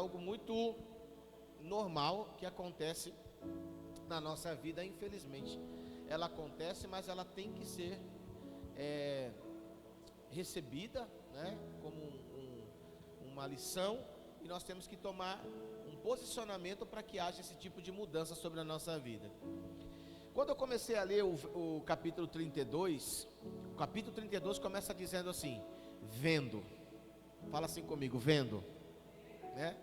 algo muito normal que acontece na nossa vida, infelizmente. Ela acontece, mas ela tem que ser recebida, né, como uma lição, e nós temos que tomar um posicionamento para que haja esse tipo de mudança sobre a nossa vida. Quando eu comecei a ler o capítulo 32, o capítulo 32 começa dizendo assim: vendo, fala assim comigo, vendo, né?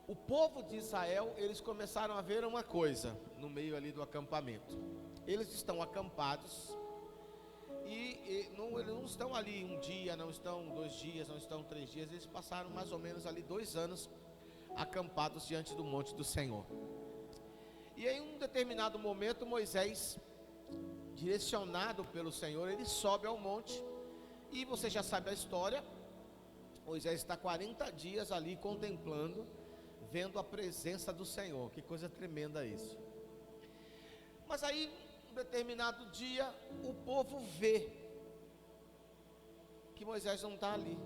O povo de Israel, eles começaram a ver uma coisa no meio ali do acampamento. Eles estão acampados eles não estão ali um dia, não estão 2 dias, não estão 3 dias. Eles passaram mais ou menos ali 2 anos acampados diante do monte do Senhor. E em um determinado momento, Moisés, direcionado pelo Senhor, ele sobe ao monte. E você já sabe a história. Moisés está 40 dias ali contemplando, vendo a presença do Senhor. Que coisa tremenda isso. Mas aí, um determinado dia, o povo vê que Moisés não está ali.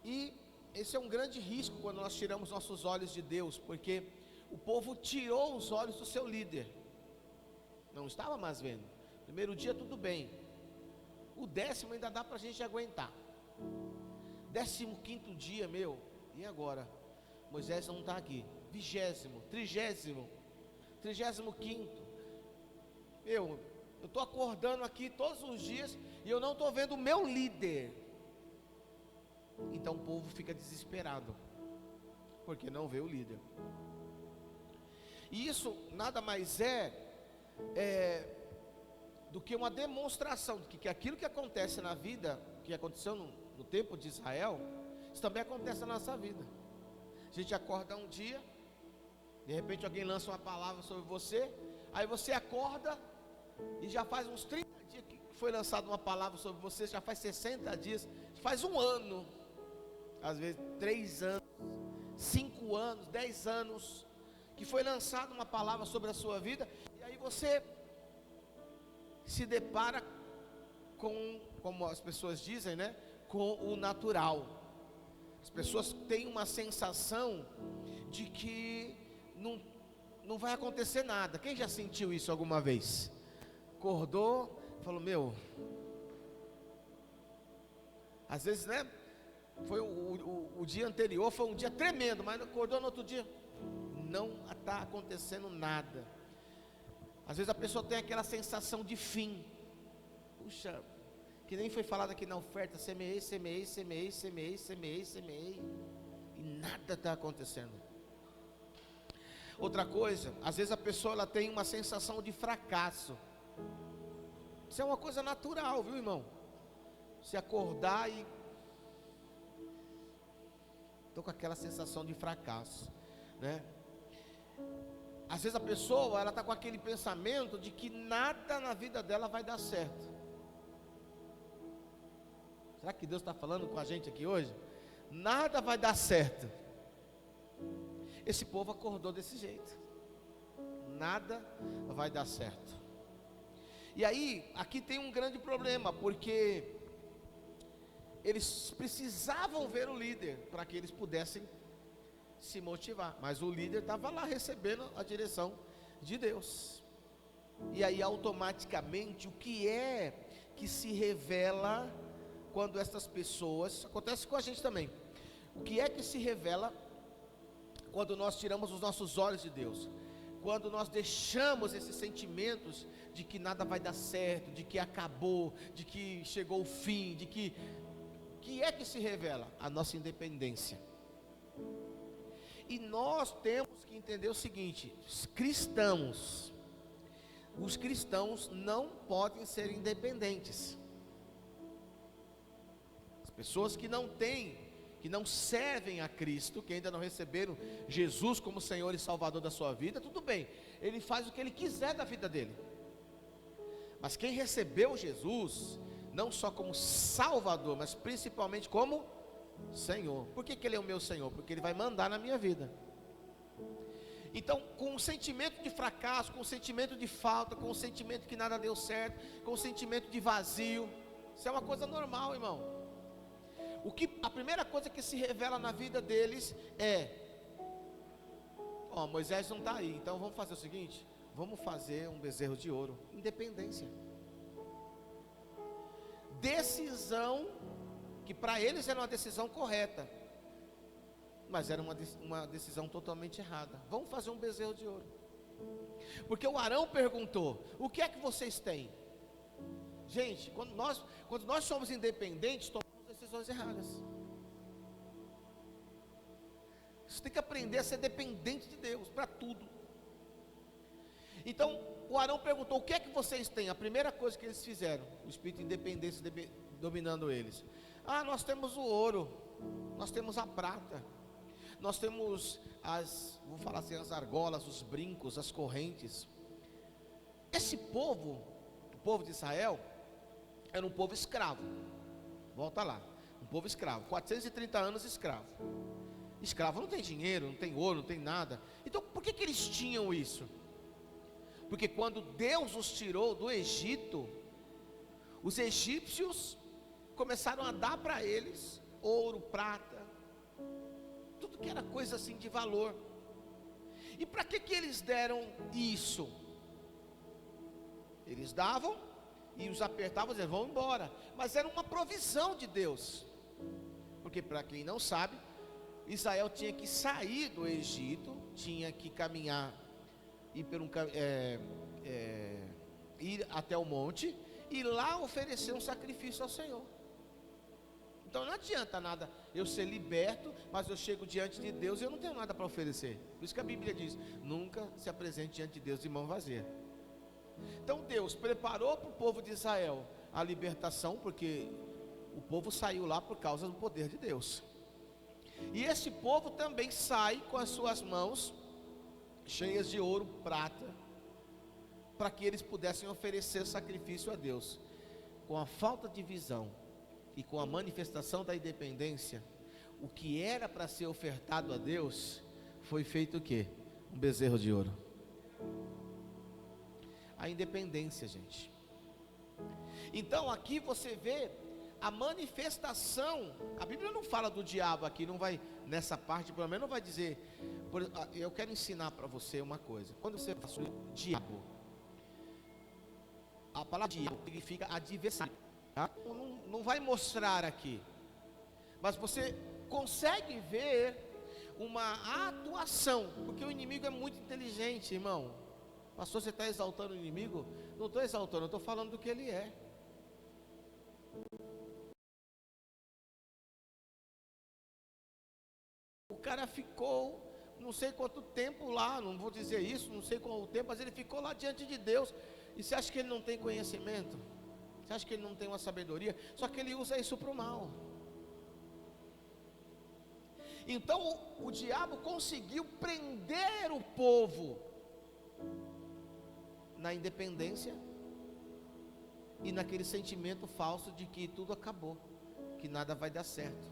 E esse é um grande risco quando nós tiramos nossos olhos de Deus, porque o povo tirou os olhos do seu líder, não estava mais vendo. Primeiro dia tudo bem, o 10º ainda dá para a gente aguentar. 15º dia, e agora? Moisés não está aqui. 20º, 35º. Eu estou acordando aqui todos os dias e eu não estou vendo o meu líder. Então o povo fica desesperado, porque não vê o líder. E isso nada mais do que uma demonstração de que aquilo que acontece na vida, que aconteceu no tempo de Israel, isso também acontece na nossa vida. A gente acorda um dia, de repente alguém lança uma palavra sobre você, aí você acorda e já faz uns 30 dias que foi lançada uma palavra sobre você, já faz 60 dias, faz um ano, às vezes 3 anos, 5 anos, 10 anos, que foi lançada uma palavra sobre a sua vida, e aí você se depara com, como as pessoas dizem, né, com o natural. As pessoas têm uma sensação de que não vai acontecer nada. Quem já sentiu isso alguma vez? Acordou, falou, às vezes, né, foi o dia anterior, foi um dia tremendo, mas acordou no outro dia, não está acontecendo nada. Às vezes a pessoa tem aquela sensação de fim. Puxa, que nem foi falado aqui na oferta, semeei, e nada está acontecendo. Outra coisa, às vezes a pessoa ela tem uma sensação de fracasso. Isso é uma coisa natural, viu, irmão? Se acordar e estou com aquela sensação de fracasso, né? Às vezes a pessoa ela está com aquele pensamento de que nada na vida dela vai dar certo. Será que Deus está falando com a gente aqui hoje? Nada vai dar certo. Esse povo acordou desse jeito. Nada vai dar certo. E aí, aqui tem um grande problema, porque eles precisavam ver o líder para que eles pudessem se motivar. Mas o líder estava lá recebendo a direção de Deus. E aí, automaticamente, o que é que se revela quando essas pessoas, acontece com a gente também, o que é que se revela quando nós tiramos os nossos olhos de Deus? Quando nós deixamos esses sentimentos de que nada vai dar certo, de que acabou, de que chegou o fim, de que é que se revela? A nossa independência. E nós temos que entender o seguinte: os cristãos não podem ser independentes. As pessoas que não servem a Cristo, que ainda não receberam Jesus como Senhor e Salvador da sua vida, tudo bem, ele faz o que ele quiser da vida dele. Mas quem recebeu Jesus, não só como Salvador, mas principalmente como Senhor. Por que ele é o meu Senhor? Porque ele vai mandar na minha vida. Então, com o sentimento de fracasso, com o sentimento de falta, com o sentimento que nada deu certo, com o sentimento de vazio, isso é uma coisa normal, irmão. A primeira coisa que se revela na vida deles é: Moisés não está aí, então vamos fazer o seguinte, vamos fazer um bezerro de ouro. Independência, decisão que para eles era uma decisão correta, mas era uma decisão totalmente errada. Vamos fazer um bezerro de ouro. Porque o Arão perguntou: o que é que vocês têm? Gente, quando nós somos independentes, tomamos decisões erradas. Você tem que aprender a ser dependente de Deus para tudo. Então o Arão perguntou: o que é que vocês têm? A primeira coisa que eles fizeram, o espírito de independência dominando eles: nós temos o ouro, nós temos a prata, nós temos vou falar assim, as argolas, os brincos, as correntes. Esse povo, o povo de Israel, era um povo escravo. Volta lá, um povo escravo, 430 anos escravo. Escravo não tem dinheiro, não tem ouro, não tem nada. Então por que eles tinham isso? Porque quando Deus os tirou do Egito, os egípcios começaram a dar para eles ouro, prata, tudo que era coisa assim de valor. E para que eles deram isso? Eles davam e os apertavam e diziam: vão embora. Mas era uma provisão de Deus. Porque, para quem não sabe, Israel tinha que sair do Egito, tinha que caminhar, ir até o monte e lá oferecer um sacrifício ao Senhor. Então não adianta nada eu ser liberto, mas eu chego diante de Deus e eu não tenho nada para oferecer. Por isso que a Bíblia diz: nunca se apresente diante de Deus de mão vazia. Então Deus preparou para o povo de Israel a libertação, porque o povo saiu lá por causa do poder de Deus. E esse povo também sai com as suas mãos cheias de ouro, prata, para que eles pudessem oferecer sacrifício a Deus. Com a falta de visão e com a manifestação da independência, o que era para ser ofertado a Deus, foi feito o quê? Um bezerro de ouro. A independência, gente. Então aqui você vê a manifestação. A Bíblia não fala do diabo aqui, não vai, nessa parte pelo menos não vai dizer. Eu quero ensinar para você uma coisa. Quando você fala o diabo, a palavra diabo significa adversário, tá? Não vai mostrar aqui, mas você consegue ver uma atuação, porque o inimigo é muito inteligente, irmão. Pastor, você está exaltando o inimigo? Não estou exaltando, eu estou falando do que ele é. O cara ficou não sei quanto tempo lá, não vou dizer isso, não sei qual o tempo, mas ele ficou lá diante de Deus. E você acha que ele não tem conhecimento? Você acha que ele não tem uma sabedoria? Só que ele usa isso para o mal. Então o diabo conseguiu prender o povo na independência e naquele sentimento falso de que tudo acabou, que nada vai dar certo,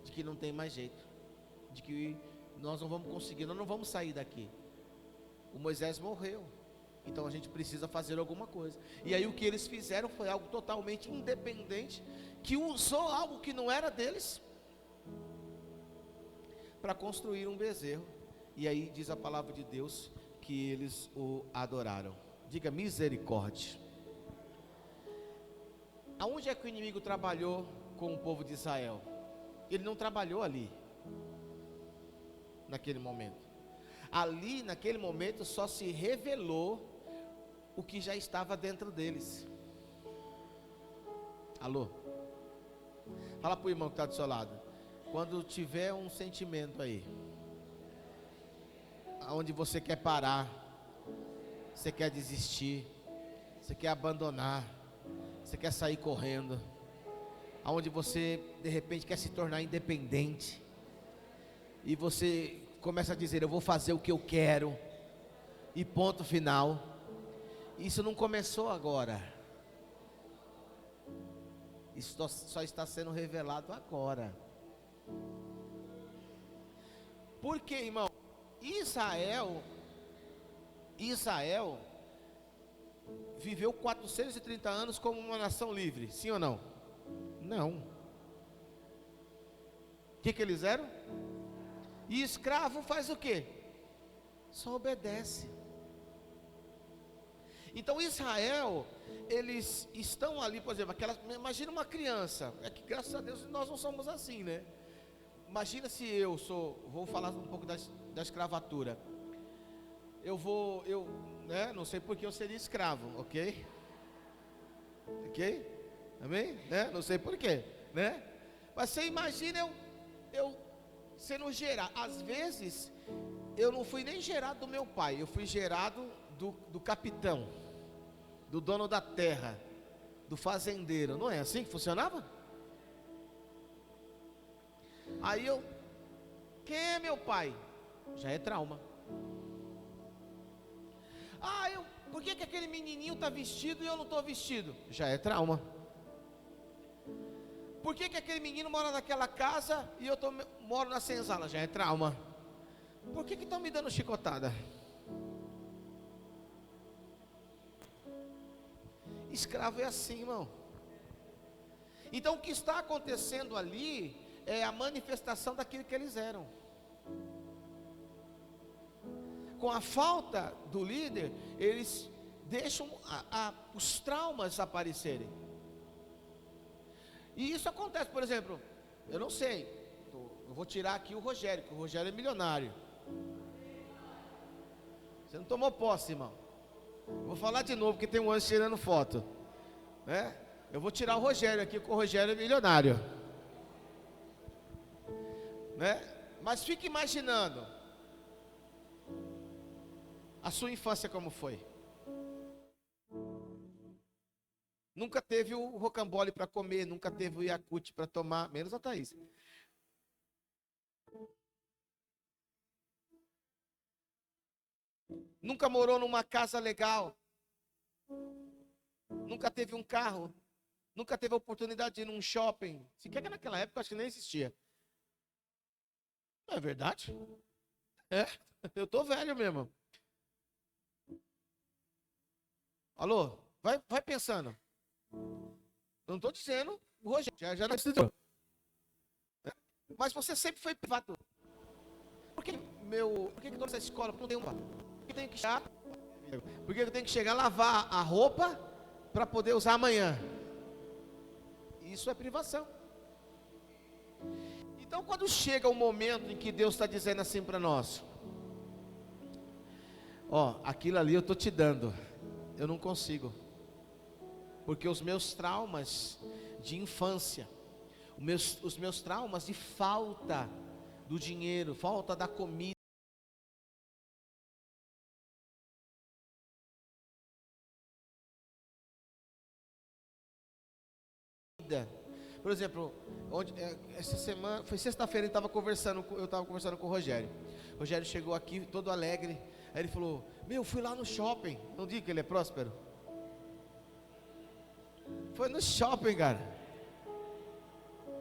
de que não tem mais jeito, de que nós não vamos conseguir, nós não vamos sair daqui. O Moisés morreu, então a gente precisa fazer alguma coisa. E aí o que eles fizeram foi algo totalmente independente, que usou algo que não era deles para construir um bezerro. E aí diz a palavra de Deus que eles o adoraram. Diga misericórdia. Aonde é que o inimigo trabalhou com o povo de Israel? Ele não trabalhou ali, naquele momento. Ali, naquele momento, só se revelou o que já estava dentro deles. Alô? Fala para o irmão que está do seu lado. Quando tiver um sentimento aí, onde você quer parar, você quer desistir, você quer abandonar, você quer sair correndo, aonde você de repente quer se tornar independente, e você começa a dizer: eu vou fazer o que eu quero, e ponto final. Isso não começou agora, isso só está sendo revelado agora. Por quê, irmão? Israel viveu 430 anos como uma nação livre, sim ou não? Não. que eles eram? E escravo faz o quê? Só obedece. Então Israel, eles estão ali, por exemplo, imagina uma criança, é que graças a Deus nós não somos assim, né? Imagina se vou falar um pouco da escravatura. Né? Não sei porque eu seria escravo, ok? Ok? Amém? Né? Não sei porquê, né? Mas você imagina eu sendo gerado. Às vezes, eu não fui nem gerado do meu pai, eu fui gerado do capitão, do dono da terra, do fazendeiro. Não é assim que funcionava? Aí quem é meu pai? Já é trauma. Por que aquele menininho está vestido e eu não estou vestido? Já é trauma. Por que aquele menino mora naquela casa e eu moro na senzala? Já é trauma. Por que estão me dando chicotada? Escravo é assim, irmão. Então o que está acontecendo ali é a manifestação daquilo que eles eram. Com a falta do líder, eles deixam os traumas aparecerem. E isso acontece, por exemplo, eu não sei, eu vou tirar aqui o Rogério, que o Rogério é milionário. Você não tomou posse, irmão. Vou falar de novo, porque tem um anjo tirando foto, né? Eu vou tirar o Rogério aqui, porque o Rogério é milionário, né? Mas fique imaginando a sua infância como foi. Nunca teve o rocambole para comer, nunca teve o Yakult para tomar, menos a Thaís. Nunca morou numa casa legal. Nunca teve um carro. Nunca teve a oportunidade de ir num shopping. Se quer que naquela época acho que nem existia. Não é verdade? É, eu tô velho mesmo. Alô? Vai pensando. Não estou dizendo, o Rogério já não estudou. Mas você sempre foi privado. Por que eu estou nessa escola? Porque não tem porque eu tenho que chegar a lavar a roupa para poder usar amanhã. Isso é privação. Então quando chega o momento em que Deus está dizendo assim para nós: aquilo ali eu estou te dando, eu não consigo. Porque os meus traumas de infância, os meus traumas de falta do dinheiro, falta da comida, por exemplo, essa semana, foi sexta-feira, eu estava conversando com o Rogério. O Rogério chegou aqui todo alegre, aí ele falou: fui lá no shopping. Não diga que ele é próspero. Foi no shopping, cara,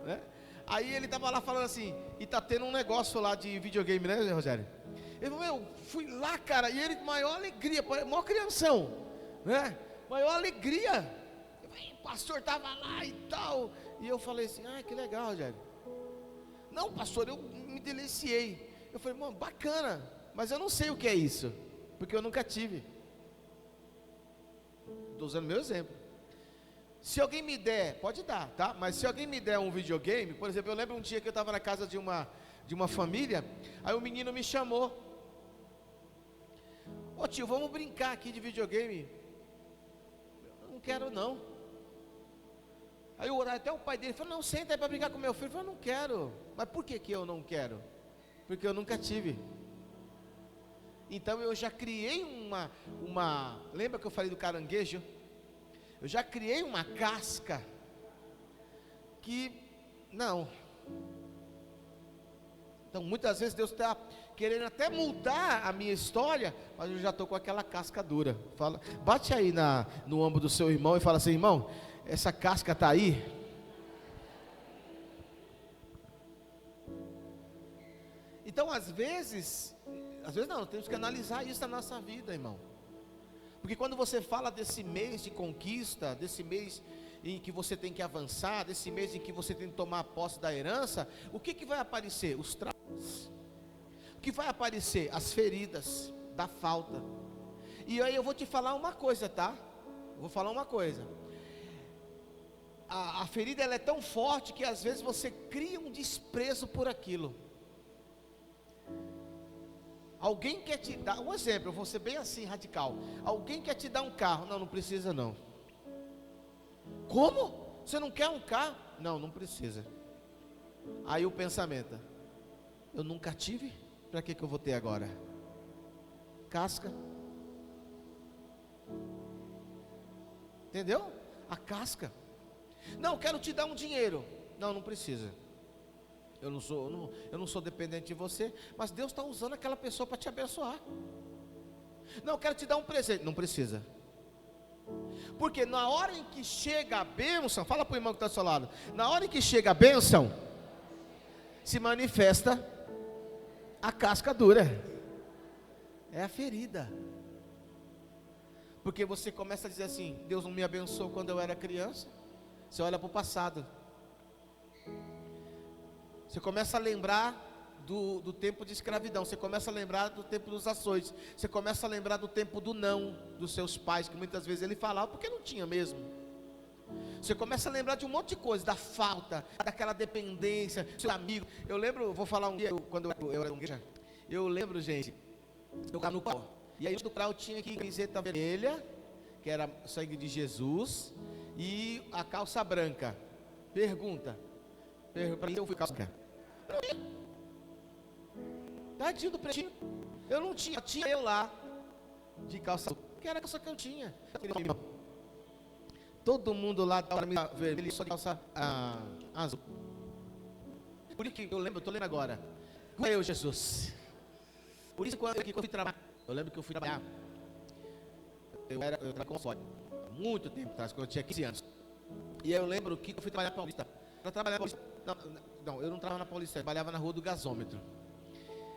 né? Aí ele tava lá falando assim, e tá tendo um negócio lá de videogame, né, Rogério? Ele falou: fui lá, cara, e ele com maior alegria, maior crianção, né? Maior alegria. O pastor tava lá e tal. E eu falei assim: que legal, Rogério. Não, pastor, eu me deliciei. Eu falei: mano, bacana, mas eu não sei o que é isso, porque eu nunca tive. Estou usando meu exemplo. Se alguém me der, pode dar, tá? Mas se alguém me der um videogame, por exemplo, eu lembro um dia que eu estava na casa de uma família, aí o menino me chamou: tio, vamos brincar aqui de videogame. Eu não quero não. Aí eu orei, até o pai dele falou: não, senta aí para brincar com meu filho. Eu falei: não quero. Mas por que eu não quero? Porque eu nunca tive. Então eu já criei lembra que eu falei do caranguejo? Eu já criei uma casca que não. Então muitas vezes Deus está querendo até mudar a minha história, mas eu já estou com aquela casca dura. Bate aí no ombro do seu irmão e fala assim: irmão, essa casca está aí? Então às vezes não, temos que analisar isso na nossa vida, irmão. Porque quando você fala desse mês de conquista, desse mês em que você tem que avançar, desse mês em que você tem que tomar posse da herança, o que vai aparecer? Os traumas. O que vai aparecer? As feridas da falta. E aí eu vou te falar uma coisa, tá? Vou falar uma coisa. A ferida ela é tão forte que às vezes você cria um desprezo por aquilo. Alguém quer te dar, um exemplo, eu vou ser bem assim, radical. Alguém quer te dar um carro, não precisa não. Como? Você não quer um carro? Não precisa. Aí o pensamento, eu nunca tive, para que eu vou ter agora? Casca. Entendeu? A casca. Não, quero te dar um dinheiro. Não precisa. Eu não sou dependente de você, mas Deus está usando aquela pessoa para te abençoar. Não, quero te dar um presente. Não precisa. Porque na hora em que chega a bênção, fala para o irmão que está ao seu lado, na hora em que chega a bênção, se manifesta a casca dura. É a ferida. Porque você começa a dizer assim, Deus não me abençoou quando eu era criança. Você olha para o passado. Você começa a lembrar do tempo de escravidão. Você começa a lembrar do tempo dos açoites. Você começa a lembrar do tempo do não dos seus pais, que muitas vezes ele falava porque não tinha mesmo. Você começa a lembrar de um monte de coisa, da falta, daquela dependência, seu amigo. Eu lembro, vou falar um dia, quando eu era um igreja, eu lembro, gente, eu estava no pau. E aí no pau tinha aqui camiseta vermelha, que era sangue de Jesus, e a calça branca. Pergunta, para mim eu fui calça branca. Tadinho do pretinho. Eu não tinha, tinha eu lá de calça azul, que era a calça que eu tinha. Todo mundo lá da camisa vermelha só de calça azul. Por isso que eu lembro, eu estou lendo agora. Eu, Jesus. Por isso quando eu fui trabalhar, eu lembro que eu fui trabalhar. Eu era console, muito tempo atrás, quando eu tinha 15 anos. E aí eu lembro que eu fui trabalhar na Paulista. Para trabalhar na Paulista. Não, eu não trabalhava na Paulista, eu trabalhava na rua do gasômetro.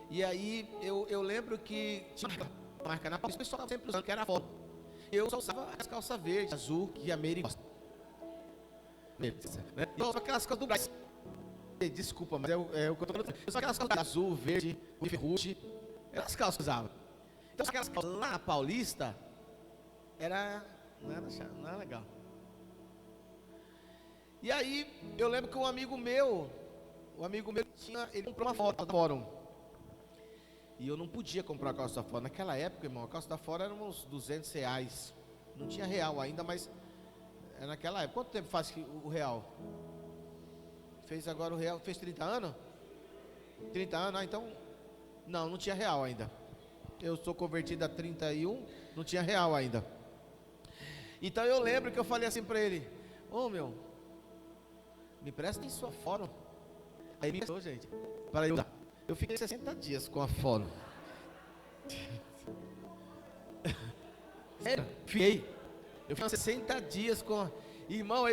E aí eu lembro que tinha uma marca na Paulista, o pessoal estava sempre usando, que era a foto. Eu só usava as calças verdes, azul, que a Mary gosta. Eu usava aquelas calças do Brasil. Desculpa, mas é o que eu estou falando. Eu usava aquelas calças azul, verde, ferrugem. Eram as calças que eu usava. Então aquelas calças lá na Paulista, não era legal. E aí, eu lembro que um amigo meu ele comprou uma foto da Fórum. E eu não podia comprar a calça da Fórum. Naquela época, irmão, a calça da Fórum era uns R$200. Não tinha real ainda, mas naquela época. Quanto tempo faz o real? Fez agora o real, fez 30 anos? 30 anos, então, não tinha real ainda. Eu sou convertido a 31, não tinha real ainda. Então eu lembro que eu falei assim para ele, meu, me presta em sua Fórum. Aí me prestou, gente, para eu usar. Eu fiquei 60 dias com a Fórum. Sério, eu fiquei 60 dias com a... Irmão,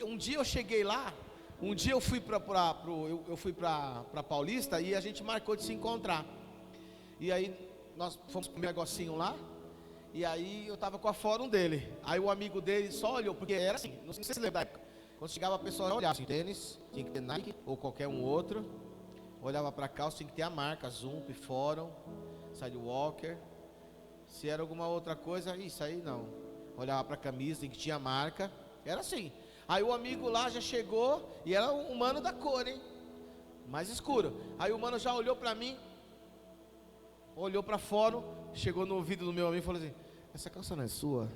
um dia eu cheguei lá, um dia eu fui para Paulista e a gente marcou de se encontrar. E aí nós fomos comer um negocinho lá. E aí eu tava com a Fórum dele. Aí o amigo dele só olhou, porque era assim, não sei se você lembra da época. Quando chegava a pessoa olhava assim, tênis, tinha que ter Nike ou qualquer um outro. Olhava para calça, tinha que ter a marca, Zump, Fórum, Sidewalker. Se era alguma outra coisa, isso aí não. Olhava para a camisa, tinha que tinha a marca. Era assim. Aí o amigo lá já chegou e era um mano da cor, hein? Mais escuro. Aí o mano já olhou para mim, olhou para Fórum, chegou no ouvido do meu amigo e falou assim, essa calça não é sua?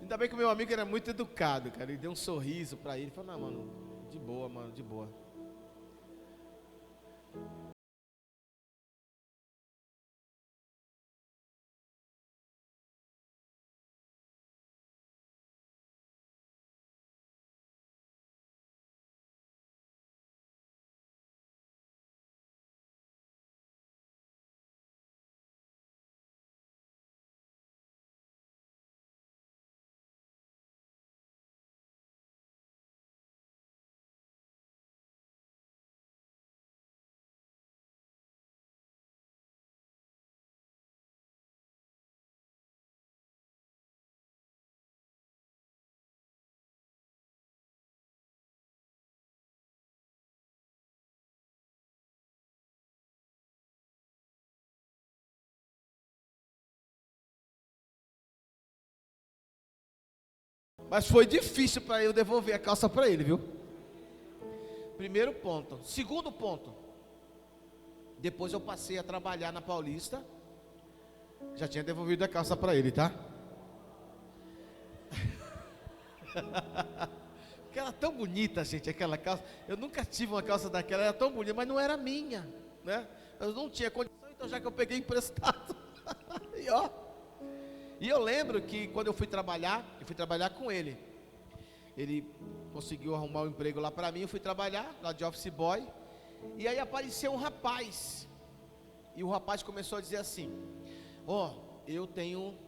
Ainda bem que o meu amigo era muito educado, cara. Ele deu um sorriso para ele. Ele falou, não, mano, de boa, mano, de boa. Mas foi difícil para eu devolver a calça para ele, viu? Primeiro ponto. Segundo ponto. Depois eu passei a trabalhar na Paulista. Já tinha devolvido a calça para ele, tá? Aquela tão bonita, gente, aquela calça. Eu nunca tive uma calça daquela, era tão bonita, mas não era minha, né? Eu não tinha condição, então já que eu peguei emprestado. E eu lembro que quando eu fui trabalhar com ele. Ele conseguiu arrumar um emprego lá para mim, eu fui trabalhar lá de office boy. E aí apareceu um rapaz. E o rapaz começou a dizer assim: ó, eu tenho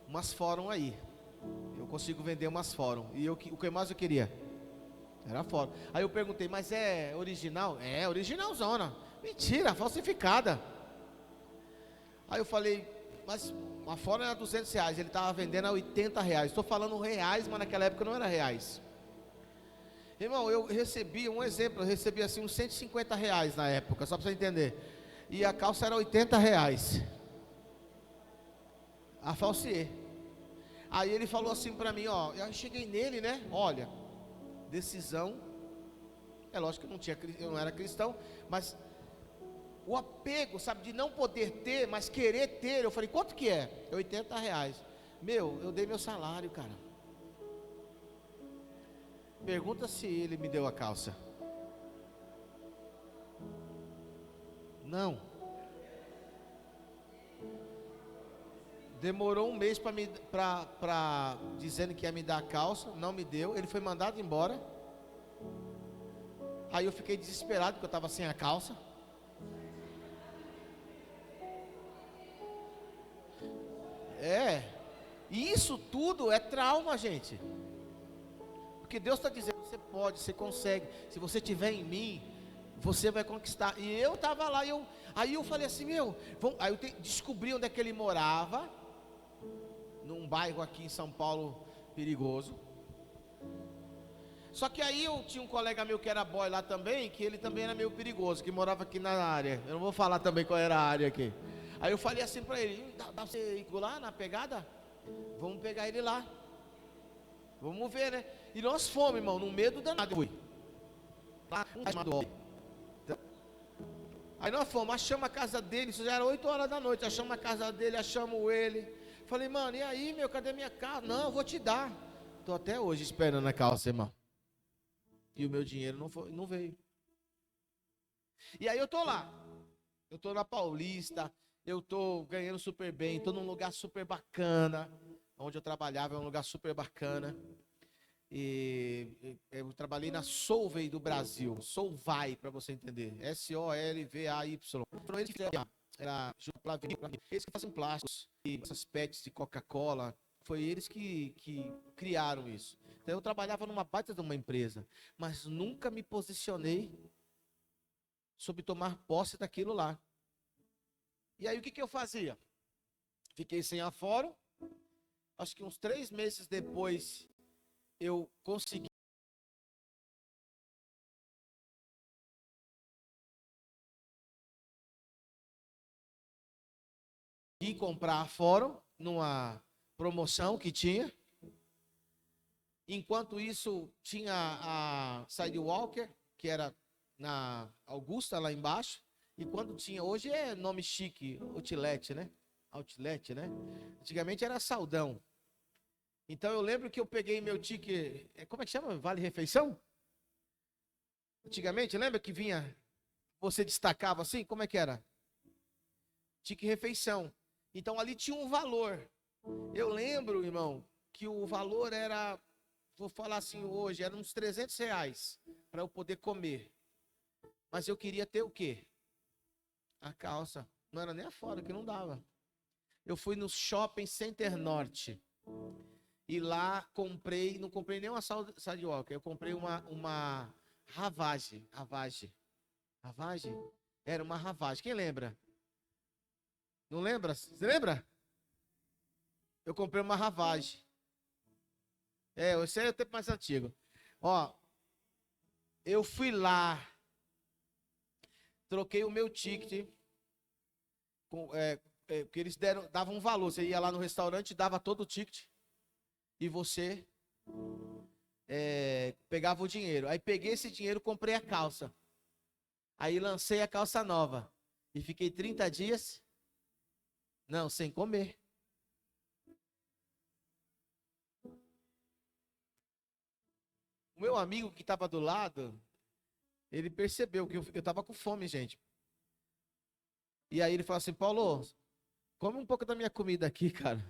umas fórum aí. Eu consigo vender umas fórum. E o que mais eu queria? Era fórum. Aí eu perguntei: mas é original? É, originalzona. Mentira, falsificada. Aí eu falei: mas uma fórum era R$200. Ele estava vendendo a R$80. Estou falando reais, mas naquela época não era reais. Irmão, eu recebi um exemplo. Eu recebi assim uns R$150 na época, só para você entender. E a calça era R$80. A falsiê. Aí ele falou assim para mim, ó, eu cheguei nele, né? Olha, decisão. É lógico que eu não era cristão, mas o apego, sabe, de não poder ter, mas querer ter. Eu falei: quanto que é? É R$80. Meu, eu dei meu salário, cara. Pergunta se ele me deu a calça. Não. Demorou um mês para dizendo que ia me dar a calça. Não me deu. Ele foi mandado embora. Aí eu fiquei desesperado porque eu estava sem a calça. E isso tudo é trauma, gente. Porque Deus está dizendo: você pode, você consegue. Se você estiver em mim, você vai conquistar. E eu estava lá, aí eu falei assim: aí eu descobri onde é que ele morava. Num bairro aqui em São Paulo perigoso. Só que aí eu tinha um colega meu que era boy lá também, que ele também era meio perigoso, que morava aqui na área. Eu não vou falar também qual era a área aqui. Aí eu falei assim para ele: dá pra você ir lá na pegada? Vamos pegar ele lá. Vamos ver, né? E nós fomos, irmão, no medo danado. Eu fui lá, aí nós fomos, achamos a casa dele. Isso já era 8 horas da noite. Achamos a casa dele, achamos ele. Falei: mano, e aí, meu, cadê minha calça? Não, eu vou te dar. Tô até hoje esperando a calça, irmão. E o meu dinheiro não veio. E aí eu tô lá. Eu tô na Paulista. Eu tô ganhando super bem. Tô num lugar super bacana. Onde eu trabalhava é um lugar super bacana. E eu trabalhei na Solvay do Brasil. Solvay, para você entender. Solvay. Foram eles que era eles que fazem plásticos e essas pets de Coca-Cola. Foi eles que criaram isso. Então eu trabalhava numa baita de uma empresa, mas nunca me posicionei sobre tomar posse daquilo lá. E aí o que eu fazia? Fiquei sem a fórum. Acho que uns 3 meses depois eu consegui comprar a fórum numa promoção que tinha. Enquanto isso, tinha a Sidewalker, que era na Augusta, lá embaixo. E quando tinha, hoje é nome chique, Outlet, né? Outlet, né? Antigamente era Saldão. Então eu lembro que eu peguei meu ticket, como é que chama? Vale Refeição? Antigamente, lembra que vinha, você destacava assim? Como é que era? Ticket refeição. Então ali tinha um valor. Eu lembro, irmão, que o valor era, vou falar assim hoje, era uns R$300 para eu poder comer. Mas eu queria ter o quê? A calça. Não era nem a fora, que não dava. Eu fui no Shopping Center Norte. E lá comprei, não comprei nem uma Sidewalker, eu comprei uma Ravage. Ravage? Era uma Ravage. Quem lembra? Não lembra? Você lembra? Eu comprei uma Ravage. Esse aí é o tempo mais antigo. Ó, eu fui lá, troquei o meu ticket, porque eles davam um valor. Você ia lá no restaurante, dava todo o ticket, e você pegava o dinheiro. Aí peguei esse dinheiro, comprei a calça. Aí lancei a calça nova. E fiquei 30 dias, não, sem comer. O meu amigo que estava do lado, ele percebeu que eu estava com fome, gente. E aí ele falou assim, Paulo, come um pouco da minha comida aqui, cara.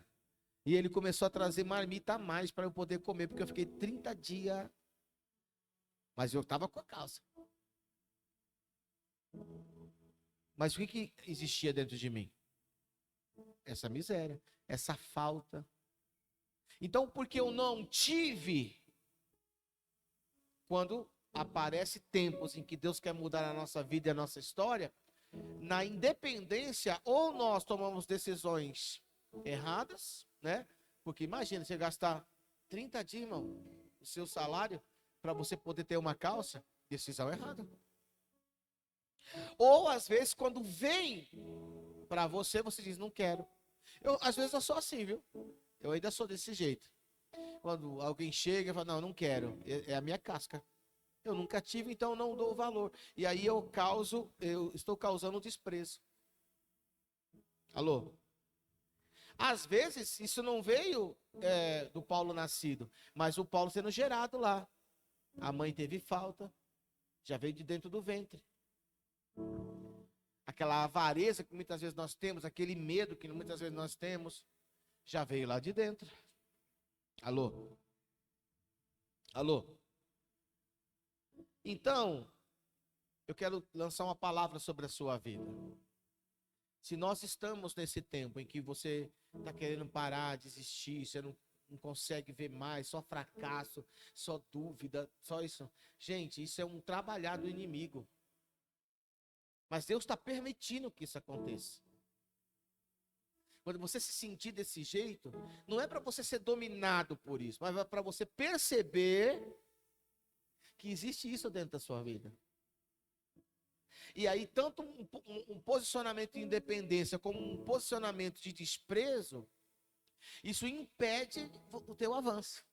E ele começou a trazer marmita a mais para eu poder comer, porque eu fiquei 30 dias, mas eu estava com a calça. Mas o que existia dentro de mim? Essa miséria, essa falta. Então, porque eu não tive, quando aparece tempos em que Deus quer mudar a nossa vida e a nossa história, na independência, ou nós tomamos decisões erradas, né? Porque imagina, você gastar 30 dias, irmão, o seu salário, para você poder ter uma calça, decisão errada. Ou, às vezes, quando vem para você, você diz, não quero. Às vezes eu sou assim, viu? Eu ainda sou desse jeito. Quando alguém chega e fala, não quero. É a minha casca. Eu nunca tive, então não dou valor. E aí eu estou causando desprezo. Alô? Às vezes, isso não veio do Paulo nascido, mas o Paulo sendo gerado lá. A mãe teve falta, já veio de dentro do ventre. Aquela avareza que muitas vezes nós temos, aquele medo que muitas vezes nós temos, já veio lá de dentro. Alô? Alô? Então, eu quero lançar uma palavra sobre a sua vida. Se nós estamos nesse tempo em que você está querendo parar, desistir, você não consegue ver mais, só fracasso, só dúvida, só isso. Gente, isso é um trabalhar do inimigo. Mas Deus está permitindo que isso aconteça. Quando você se sentir desse jeito, não é para você ser dominado por isso, mas é para você perceber que existe isso dentro da sua vida. E aí, tanto um posicionamento de independência como um posicionamento de desprezo, isso impede o teu avanço.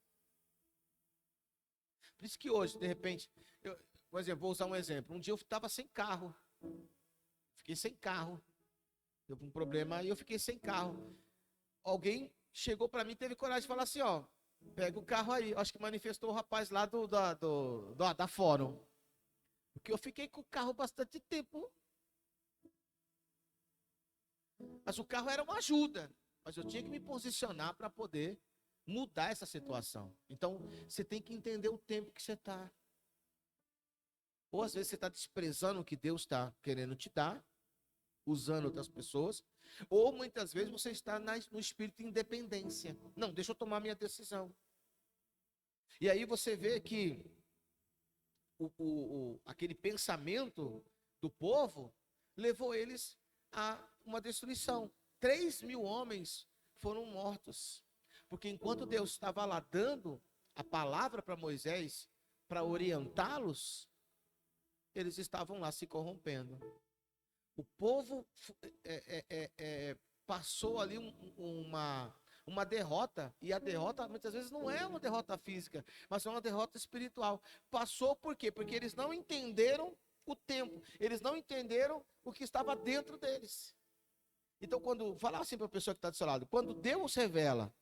Por isso que hoje, de repente, por exemplo, vou usar um exemplo. Um dia eu estava sem carro. Fiquei sem carro. Deu um problema e eu fiquei sem carro. Alguém chegou para mim e teve coragem de falar assim, ó, pega o carro aí. Acho que manifestou o rapaz lá da Fórum. Porque eu fiquei com o carro bastante tempo. Mas o carro era uma ajuda. Mas eu tinha que me posicionar para poder mudar essa situação. Então, você tem que entender o tempo que você está. Ou às vezes você está desprezando o que Deus está querendo te dar, usando outras pessoas. Ou muitas vezes você está no espírito de independência. Não, deixa eu tomar minha decisão. E aí você vê que aquele pensamento do povo levou eles a uma destruição. 3.000 homens foram mortos. Porque enquanto Deus estava lá dando a palavra para Moisés, para orientá-los, eles estavam lá se corrompendo. O povo passou ali uma derrota, e a derrota muitas vezes não é uma derrota física, mas é uma derrota espiritual. Passou por quê? Porque eles não entenderam o tempo, eles não entenderam o que estava dentro deles. Então, quando falar assim para a pessoa que está do seu lado, quando Deus revela,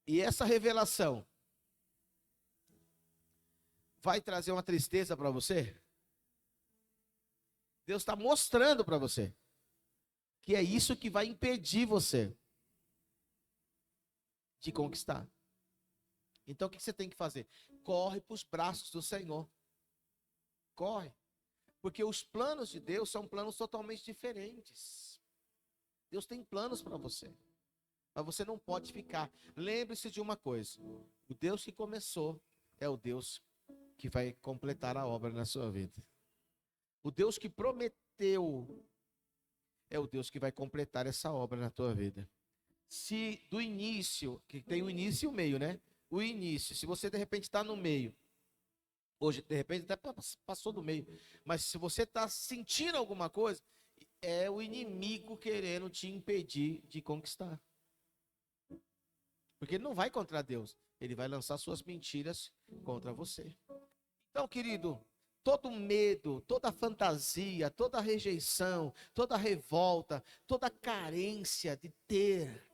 e essa revelação vai trazer uma tristeza para você, Deus está mostrando para você que é isso que vai impedir você de conquistar. Então, o que você tem que fazer? Corre para os braços do Senhor. Corre. Porque os planos de Deus são planos totalmente diferentes. Deus tem planos para você. Mas você não pode ficar. Lembre-se de uma coisa. O Deus que começou é o Deus que vai completar a obra na sua vida. O Deus que prometeu é o Deus que vai completar essa obra na tua vida. Se do início, que tem o início e o meio, né? O início, se você de repente está no meio, hoje de repente até passou do meio, mas se você está sentindo alguma coisa, é o inimigo querendo te impedir de conquistar. Porque ele não vai contra Deus. Ele vai lançar suas mentiras contra você. Então, querido, todo medo, toda fantasia, toda rejeição, toda revolta, toda carência de ter,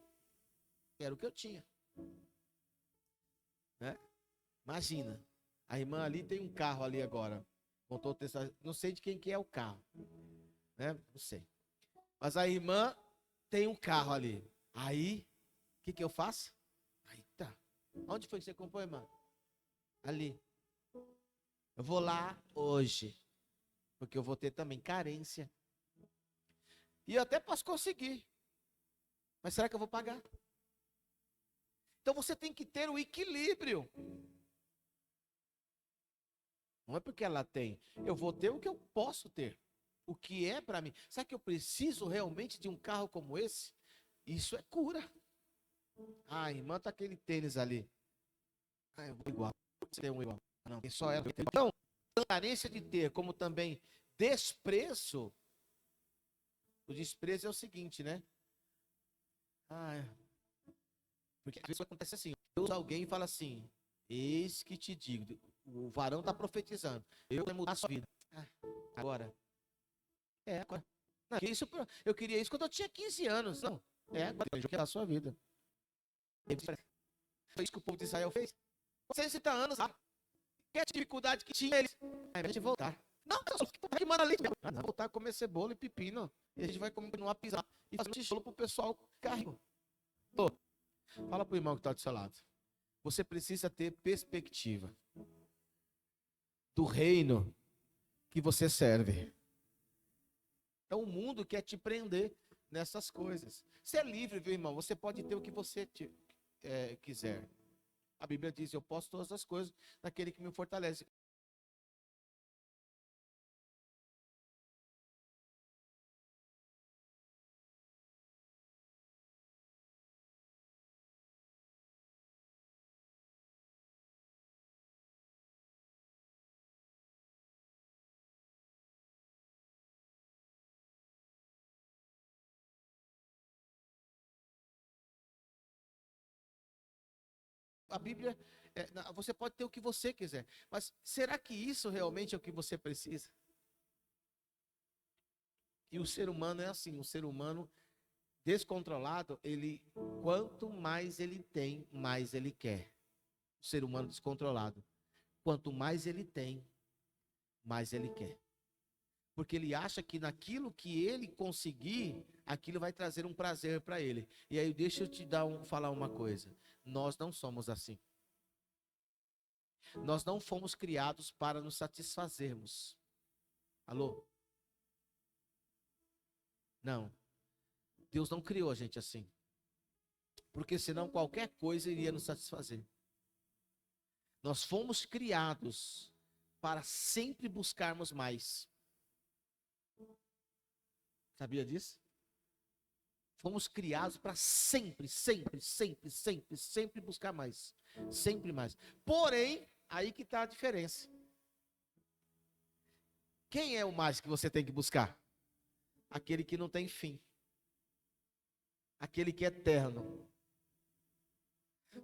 era o que eu tinha. Né? Imagina, a irmã ali tem um carro ali agora. Contou o texto, não sei de quem que é o carro. Né? Não sei. Mas a irmã tem um carro ali. Aí, o que eu faço? Aí tá. Onde foi que você comprou, irmã? Ali. Eu vou lá hoje. Porque eu vou ter também carência. E eu até posso conseguir. Mas será que eu vou pagar? Então você tem que ter o equilíbrio. Não é porque ela tem. Eu vou ter o que eu posso ter. O que é para mim. Será que eu preciso realmente de um carro como esse? Isso é cura. Ah, irmã, tá aquele tênis ali. Ah, eu vou igual. Você tem um igual. Não, tem só ela. Então, carência de ter, como também desprezo. O desprezo é o seguinte, né? Ah, porque às vezes acontece assim. Deus alguém fala assim: eis que te digo. O varão está profetizando. Eu vou mudar a sua vida. Ah, agora. Agora. Não, eu queria isso quando eu tinha 15 anos. Não. Agora eu quero a sua vida. Foi isso que o povo de Israel fez. 60 anos, que a dificuldade que tinha eles. Aí a gente voltar. Não, que manda leite. Não, voltar a comer cebola e pepino. E a gente vai continuar a pisar. E fazer um tijolo pro pessoal carregar. Fala pro irmão que está do seu lado. Você precisa ter perspectiva do reino que você serve. Então o mundo quer te prender nessas coisas. Você é livre, viu, irmão? Você pode ter o que você quiser. A Bíblia diz: eu posso todas as coisas naquele que me fortalece. A Bíblia, você pode ter o que você quiser. Mas será que isso realmente é o que você precisa? E o ser humano é assim, o ser humano descontrolado, quanto mais ele tem, mais ele quer. O ser humano descontrolado, quanto mais ele tem, mais ele quer. Porque ele acha que naquilo que ele conseguir, aquilo vai trazer um prazer para ele. E aí deixa eu te falar uma coisa. Nós não somos assim. Nós não fomos criados para nos satisfazermos. Alô? Não. Deus não criou a gente assim. Porque senão qualquer coisa iria nos satisfazer. Nós fomos criados para sempre buscarmos mais. Sabia disso? Fomos criados para sempre, sempre, sempre, sempre, sempre buscar mais. Sempre mais. Porém, aí que está a diferença. Quem é o mais que você tem que buscar? Aquele que não tem fim. Aquele que é eterno.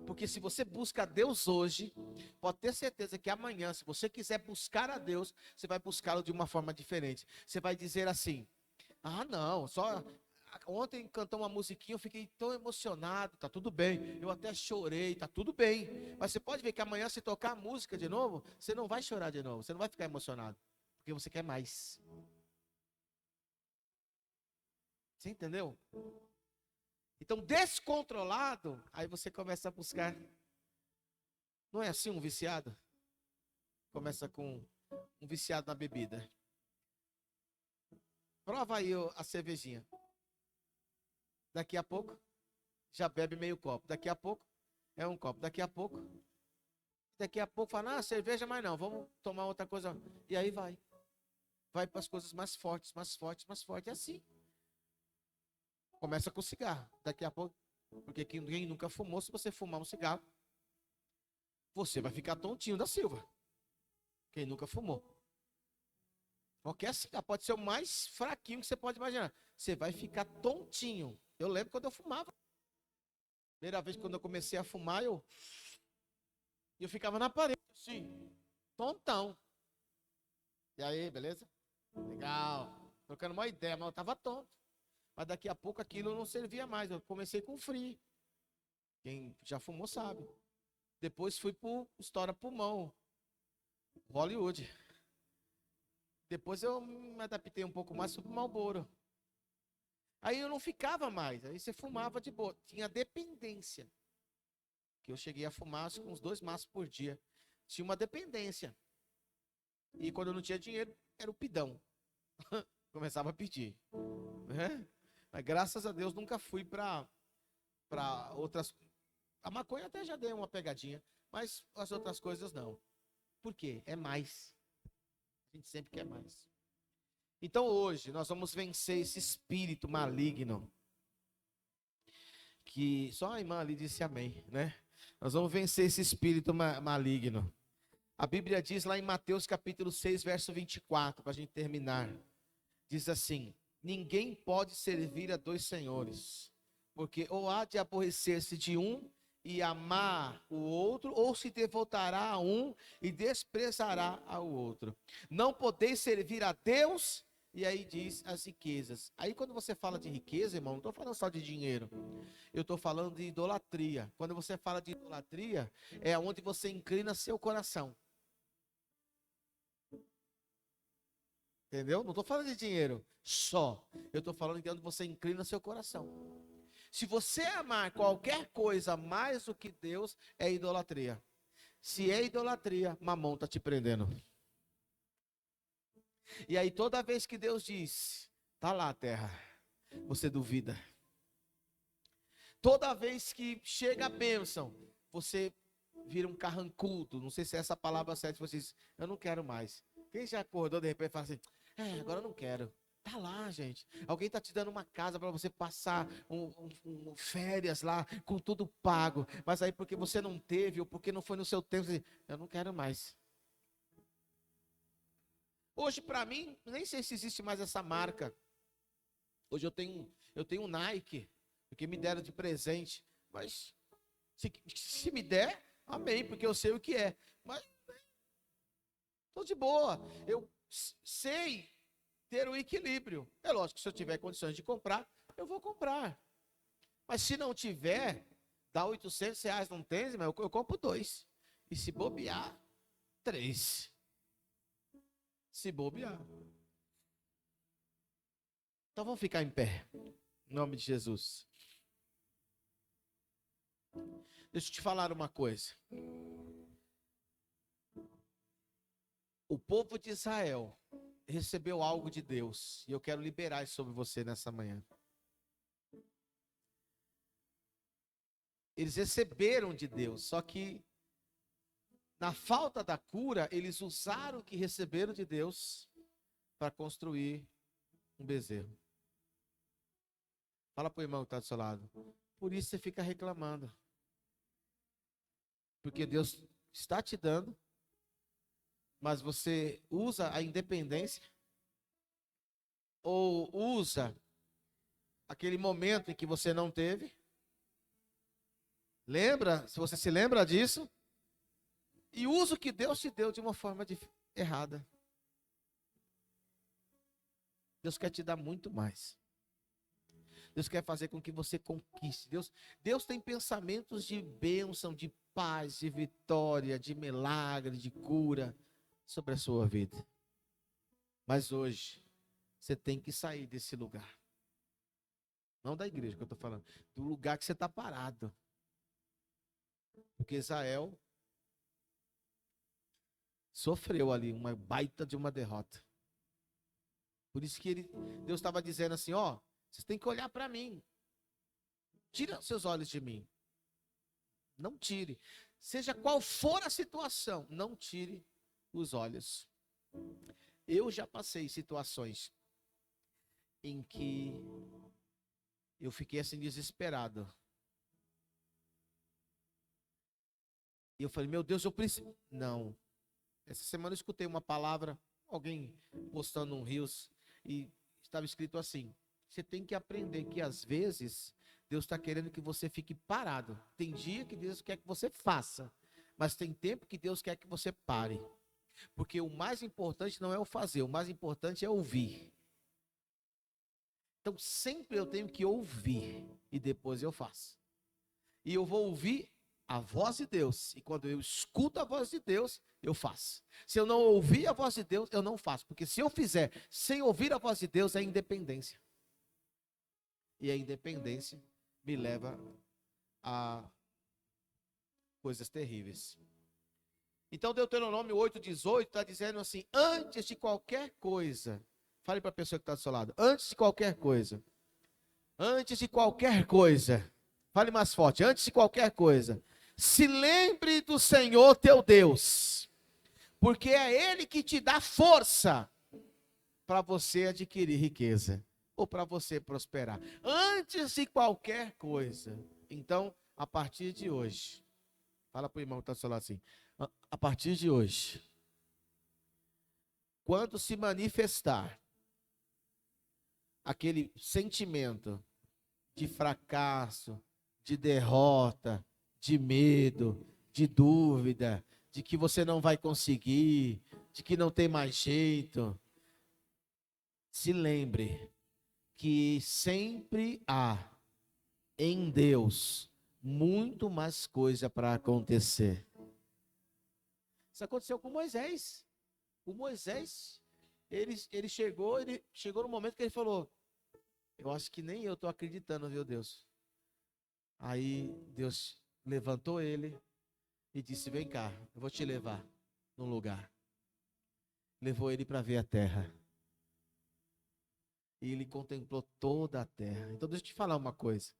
Porque se você busca a Deus hoje, pode ter certeza que amanhã, se você quiser buscar a Deus, você vai buscá-lo de uma forma diferente. Você vai dizer assim: ah, não, só ontem cantou uma musiquinha, eu fiquei tão emocionado, tá tudo bem. Eu até chorei, tá tudo bem. Mas você pode ver que amanhã, se tocar a música de novo, você não vai chorar de novo, você não vai ficar emocionado, porque você quer mais. Você entendeu? Então, descontrolado, aí você começa a buscar. Não é assim um viciado? Começa com um viciado na bebida. Prova aí a cervejinha. Daqui a pouco, já bebe meio copo. Daqui a pouco, é um copo. Daqui a pouco fala: ah, cerveja, mas não, vamos tomar outra coisa. E aí vai. Vai para as coisas mais fortes, mais fortes, mais fortes. É assim. Começa com cigarro. Daqui a pouco, porque quem nunca fumou, se você fumar um cigarro, você vai ficar tontinho da Silva. Quem nunca fumou. Qualquer cigarro, pode ser o mais fraquinho que você pode imaginar. Você vai ficar tontinho. Eu lembro quando eu fumava. Primeira vez quando eu comecei a fumar, eu ficava na parede, assim, tontão. E aí, beleza? Legal. Trocando uma ideia, mas eu tava tonto. Mas daqui a pouco aquilo não servia mais. Eu comecei com free. Quem já fumou sabe. Depois fui pro estoura pulmão, Hollywood. Depois eu me adaptei um pouco mais sobre o Marlboro. Aí eu não ficava mais. Aí você fumava de boa. Tinha dependência. Que eu cheguei a fumar com uns 2 maços por dia. Tinha uma dependência. E quando eu não tinha dinheiro, era o pidão. Começava a pedir. Né? Mas graças a Deus nunca fui para outras. A maconha até já deu uma pegadinha. Mas as outras coisas não. Por quê? É mais. A gente sempre quer mais. Então hoje nós vamos vencer esse espírito maligno. Que só a irmã ali disse amém, né? Nós vamos vencer esse espírito maligno. A Bíblia diz lá em Mateus capítulo 6, verso 24, para a gente terminar. Diz assim: ninguém pode servir a 2 senhores, porque ou há de aborrecer-se de um e amar o outro, ou se devotará a um e desprezará ao outro. Não podeis servir a Deus, e aí diz as riquezas. Aí quando você fala de riqueza, irmão, não estou falando só de dinheiro. Eu estou falando de idolatria. Quando você fala de idolatria, é onde você inclina seu coração. Entendeu? Não estou falando de dinheiro só. Eu estou falando de onde você inclina seu coração. Se você amar qualquer coisa mais do que Deus, é idolatria. Se é idolatria, mamão está te prendendo. E aí toda vez que Deus diz, tá lá, terra, você duvida. Toda vez que chega a bênção, você vira um carrancudo. Não sei se é essa palavra certa, você diz, eu não quero mais. Quem já acordou de repente e fala assim, agora eu não quero. Tá lá, gente. Alguém tá te dando uma casa para você passar férias lá, com tudo pago. Mas aí porque você não teve, ou porque não foi no seu tempo, você diz, eu não quero mais. Hoje, para mim, nem sei se existe mais essa marca. Hoje eu tenho um Nike, porque me deram de presente. Mas se me der, amém, porque eu sei o que é. Mas estou de boa. Eu sei ter o equilíbrio. É lógico que se eu tiver condições de comprar, eu vou comprar. Mas se não tiver, dá R$ 800 num tênis, mas eu compro 2. E se bobear, 3. Se bobear. Então vamos ficar em pé. Em nome de Jesus. Deixa eu te falar uma coisa. O povo de Israel recebeu algo de Deus. E eu quero liberar isso sobre você nessa manhã. Eles receberam de Deus. Só que na falta da cura, eles usaram o que receberam de Deus para construir um bezerro. Fala para o irmão que está do seu lado. Por isso você fica reclamando. Porque Deus está te dando, mas você usa a independência ou usa aquele momento em que você não teve. Lembra, se você se lembra disso, e usa o que Deus te deu de uma forma errada. Deus quer te dar muito mais. Deus quer fazer com que você conquiste. Deus tem pensamentos de bênção, de paz, de vitória, de milagre, de cura sobre a sua vida. Mas hoje, você tem que sair desse lugar. Não da igreja que eu estou falando. Do lugar que você está parado. Porque Israel sofreu ali uma baita de uma derrota. Por isso que Deus estava dizendo assim, ó, vocês têm que olhar para mim. Tira seus olhos de mim. Não tire. Seja qual for a situação, não tire os olhos. Eu já passei situações em que eu fiquei assim desesperado. E eu falei, meu Deus, eu preciso. Não. Essa semana eu escutei uma palavra, alguém postando um Reels, e estava escrito assim: você tem que aprender que às vezes Deus está querendo que você fique parado. Tem dia que Deus quer que você faça, mas tem tempo que Deus quer que você pare. Porque o mais importante não é o fazer, o mais importante é ouvir. Então sempre eu tenho que ouvir e depois eu faço. E eu vou ouvir a voz de Deus. E quando eu escuto a voz de Deus, eu faço. Se eu não ouvir a voz de Deus, eu não faço. Porque se eu fizer sem ouvir a voz de Deus, é independência. E a independência me leva a coisas terríveis. Então Deuteronômio 8:18 está dizendo assim: antes de qualquer coisa, fale para a pessoa que está do seu lado, antes de qualquer coisa, fale mais forte, antes de qualquer coisa, se lembre do Senhor teu Deus, porque é Ele que te dá força para você adquirir riqueza, ou para você prosperar, antes de qualquer coisa. Então, a partir de hoje, fala para o irmão que está do seu lado assim, a partir de hoje, quando se manifestar aquele sentimento de fracasso, de derrota, de medo, de dúvida, de que você não vai conseguir, de que não tem mais jeito, se lembre que sempre há em Deus muito mais coisa para acontecer. Isso aconteceu com Moisés. O Moisés, ele chegou no momento que ele falou: eu acho que nem eu estou acreditando, viu, Deus? Aí Deus levantou ele e disse: vem cá, eu vou te levar num lugar. Levou ele para ver a terra. E ele contemplou toda a terra. Então deixa eu te falar uma coisa.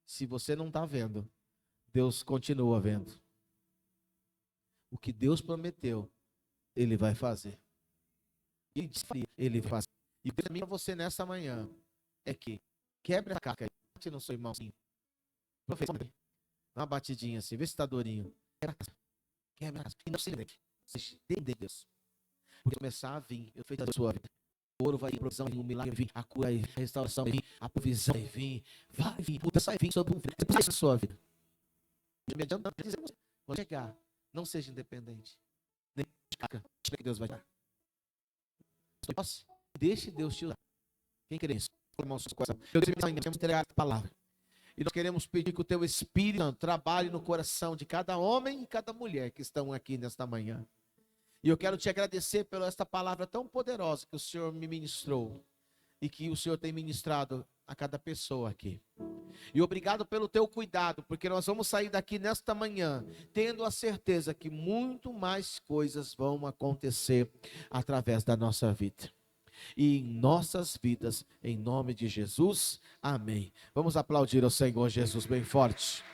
Se você não está vendo, Deus continua vendo. O que Deus prometeu, Ele vai fazer. Ele vai fazer. E o que para você nessa manhã é que quebra a casca, bate no seu irmãozinho. Professor, dá uma batidinha assim, vê se está durinho. Quebra a casca. E não se lembre. Você entende Deus. Porque começar a vir, eu feito da sua vida. O ouro vai vir, a provisão vai vir, o milagre vai vir, a cura vai vir, a restauração vai vir, a provisão vai vir, mudança vai vir sobre a sua vida. Me adianta dizer, quando chegar, não seja independente. Nem que Deus vai dar. Deixe Deus te usar. Quem quer isso? Deus temos entregado a palavra. E nós queremos pedir que o teu Espírito Santo trabalhe no coração de cada homem e cada mulher que estão aqui nesta manhã. E eu quero te agradecer pela esta palavra tão poderosa que o Senhor me ministrou e que o Senhor tem ministrado a cada pessoa aqui. E obrigado pelo teu cuidado, porque nós vamos sair daqui nesta manhã tendo a certeza que muito mais coisas vão acontecer através da nossa vida. E em nossas vidas, em nome de Jesus, amém. Vamos aplaudir ao Senhor Jesus bem forte.